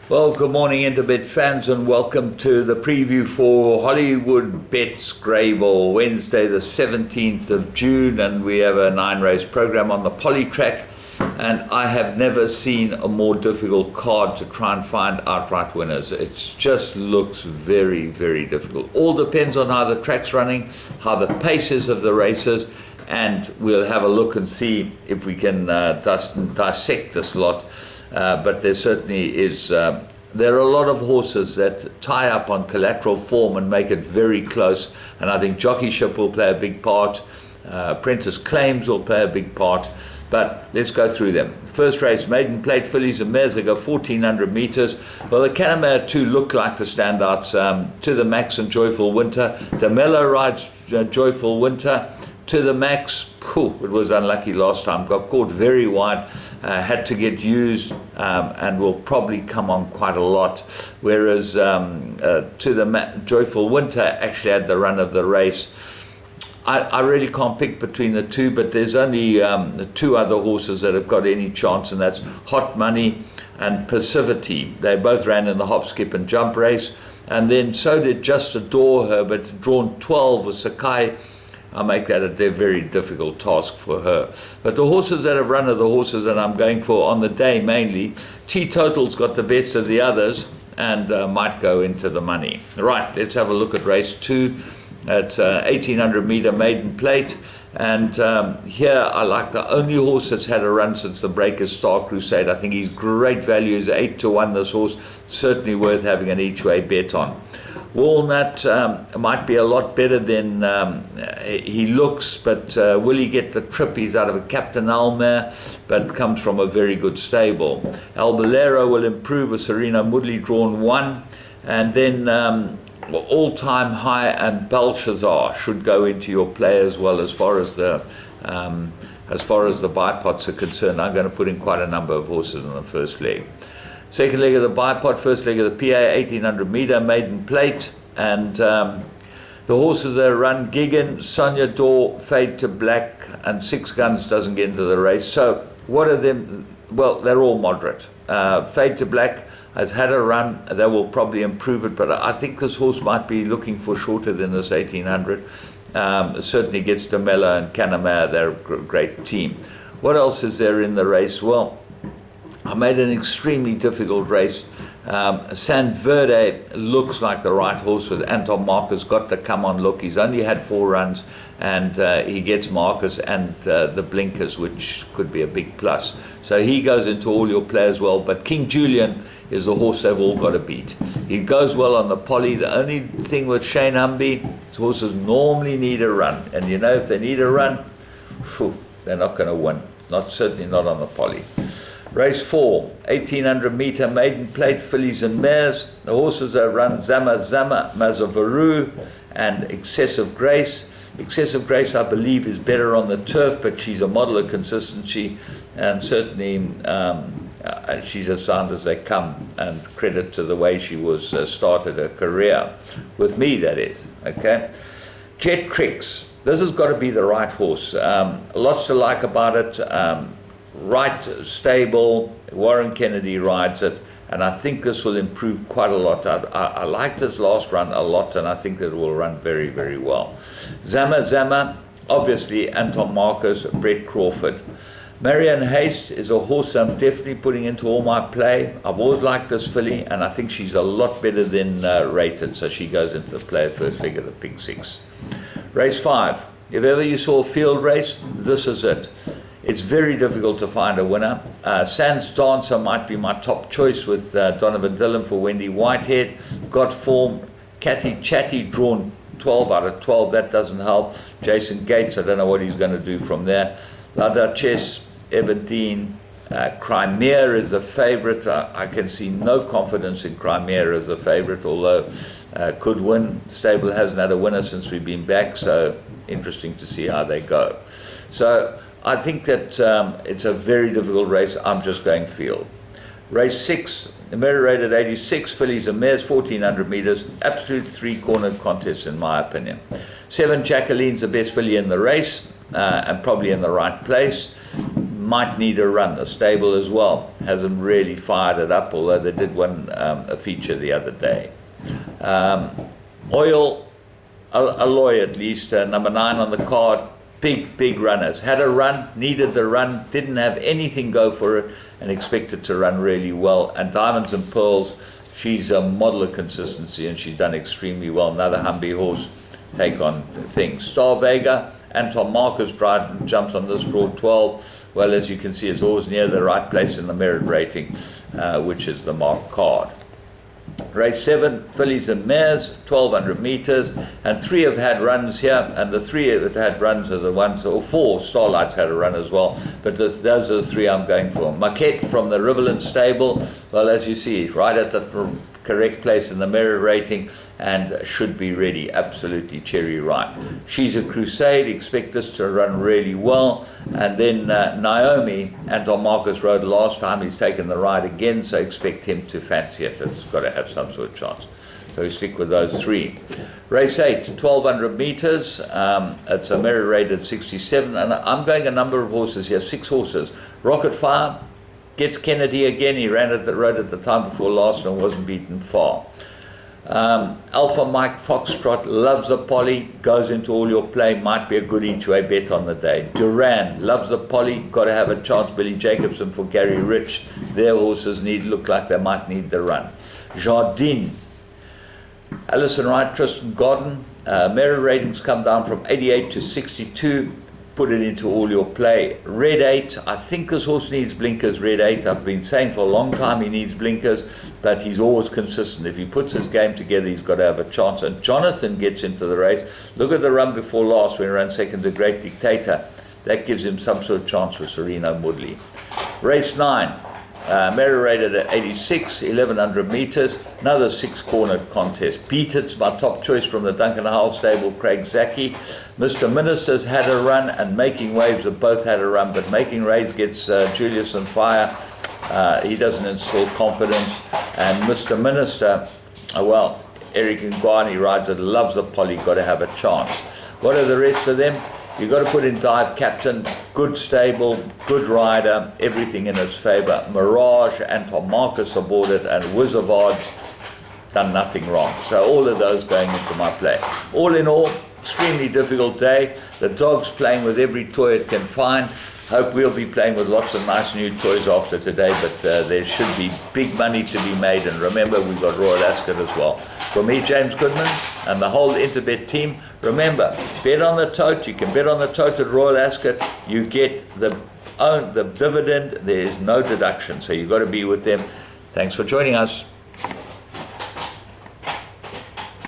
Well, good morning, Interbet fans, and welcome to the preview for Hollywood Bets Greyville, Wednesday the 17th of June, and we have a 9-race program on the poly track, and I have never seen a more difficult card to try and find outright winners. It just looks very, very difficult. All depends on how the track's running, how the pace is of the races, and we'll have a look and see if we can dissect this lot. But there certainly is, there are a lot of horses that tie up on collateral form and make it very close, and I think jockeyship will play a big part, apprentice claims will play a big part, but let's go through them. First race, Maiden Plate fillies and mares, they go 1400 meters. Well, the Canamare 2 look like the standouts. To the Max and Joyful Winter. DeMello rides Joyful Winter. To the Max, it was unlucky last time, got caught very wide, had to get used, and will probably come on quite a lot, whereas To the Joyful Winter actually had the run of the race. I really can't pick between the two, but there's only two other horses that have got any chance, and that's Hot Money and Passivity. They both ran in the hop, skip and jump race, and then so did Just Adore Her, but drawn 12 with Sakai. I make that a very difficult task for her. But the horses that have run are the horses that I'm going for on the day mainly. Teetotal's got the best of the others and might go into the money. Right, let's have a look at race 2 at 1800 meter Maiden Plate. And here I like the only horse that's had a run since the Breakers Star Crusade. I think he's great value. He's 8-1, this horse. Certainly worth having an each-way bet on. Walnut might be a lot better than he looks, but will he get the trip? He's out of a Captain Almare, but comes from a very good stable. Albolero will improve with Serena Moodley drawn 1, and then All-Time High and Belshazzar should go into your play as well. As far as the bipots are concerned, I'm going to put in quite a number of horses in the first leg. Second leg of the bipod, first leg of the PA, 1800 meter Maiden Plate, and the horses that run Gigan, Sonia Dor, Fade to Black, and Six Guns doesn't get into the race. So what are them? Well, they're all moderate. Fade to Black has had a run. They will probably improve it, but I think this horse might be looking for shorter than this 1800. Certainly gets DeMello and Canamare. They're a great team. What else is there in the race? Well, I made an extremely difficult race. San Verde looks like the right horse with Anton Marcus, got to come on look. He's only had 4 runs, and he gets Marcus and the blinkers, which could be a big plus. So he goes into all your play as well. But King Julian is the horse they've all got to beat. He goes well on the poly. The only thing with Shane Humby, his horses normally need a run. And you know, if they need a run, they're not going to win. Certainly not on the poly. Race 4, 1800 meter Maiden Plate fillies and mares. The horses that run Zama Zama, Mazavaru, and Excessive Grace. Excessive Grace, I believe, is better on the turf, but she's a model of consistency, and certainly she's as sound as they come, and credit to the way she was started her career, with me, that is. Okay, Jet Tricks. This has got to be the right horse. Lots to like about it. Right stable, Warren Kennedy rides it, and I think this will improve quite a lot. I liked his last run a lot, and I think that it will run very, very well. Zama Zama, obviously Anton Marcus, Brett Crawford. Marianne Haste is a horse I'm definitely putting into all my play. I've always liked this filly, and I think she's a lot better than rated, so she goes into the play first leg of the Pink 6. Race 5. If ever you saw a field race, this is it. It's very difficult to find a winner. Sands Dancer might be my top choice with Donovan Dillon for Wendy Whitehead. Got form. Kathy Chatty drawn 12 out of 12. That doesn't help. Jason Gates, I don't know what he's going to do from there. La Duchesse, Everdeen. Crimea is a favorite. I can see no confidence in Crimea as a favorite, although could win. Stable hasn't had a winner since we've been back, so interesting to see how they go. So I think that it's a very difficult race. I'm just going field. Race 6, the merit rated 86, fillies and mares, 1400 meters, absolute 3-cornered contest in my opinion. 7, Jacqueline's the best filly in the race, and probably in the right place. might need a run. The stable as well hasn't really fired it up, although they did one a feature the other day. Oil Alloy, at least, number 9 on the card. Big runners. Had a run, needed the run, didn't have anything go for it, and expected to run really well. And Diamonds and Pearls, she's a model of consistency, and she's done extremely well. Another Humvee horse, take on things. Star Vega, Anton Marcus jumps on this draw 12. Well, as you can see, it's always near the right place in the merit rating, which is the marked card. Race 7, fillies and mares, 1200 meters, and 3 have had runs here, and the 3 that had runs are the ones, or 4 Starlights had a run as well, but those are the 3 I'm going for. Maquette from the Riverland stable, well, as you see, right at the correct place in the merit rating, and should be ready, absolutely cherry ripe. She's a Crusade, expect this to run really well. And then Naomi, Anton Marcus rode last time, he's taken the ride again, so expect him to fancy it. It's got to have some sort of chance. So we stick with those 3. Race 8, 1200 meters, it's a merit rated 67, and I'm going a number of horses here, 6 horses. Rocket Fire gets Kennedy again, he rode at the time before last and wasn't beaten far. Alpha Mike Foxtrot loves the Polly, goes into all your play, might be a good each-way bet on the day. Duran loves the Polly, got to have a chance. Billy Jacobson for Gary Rich, their horses look like they might need the run. Jardine, Alison Wright, Tristan Godden, merit ratings come down from 88 to 62. Put it into all your play. Red 8, I think this horse needs blinkers, Red 8. I've been saying for a long time he needs blinkers, but he's always consistent. If he puts his game together, he's got to have a chance. And Jonathan gets into the race. Look at the run before last when he ran second to Great Dictator. That gives him some sort of chance with Sereno Woodley. Race 9, merit rated at 86, 1100 meters. Another 6-cornered contest. Beat It's my top choice from the Duncan Howell stable, Craig Zaki. Mr. Minister's had a run, and Making Waves have both had a run, but Making Waves gets Julius on fire. He doesn't instill confidence. And Mr. Minister, well, Eric Ngwani rides it, loves the Polly, got to have a chance. What are the rest of them? You've got to put in Dive Captain, good stable, good rider, everything in its favor. Mirage, Anton Marcus aboard it, and Wizard of Odds done nothing wrong. So all of those going into my play. All in all, extremely difficult day. The dog's playing with every toy it can find. Hope we'll be playing with lots of nice new toys after today, but there should be big money to be made. And remember, we've got Royal Ascot as well. For me, James Goodman, and the whole Interbet team, remember, bet on the tote. You can bet on the tote at Royal Ascot. You get the dividend. There is no deduction, so you've got to be with them. Thanks for joining us.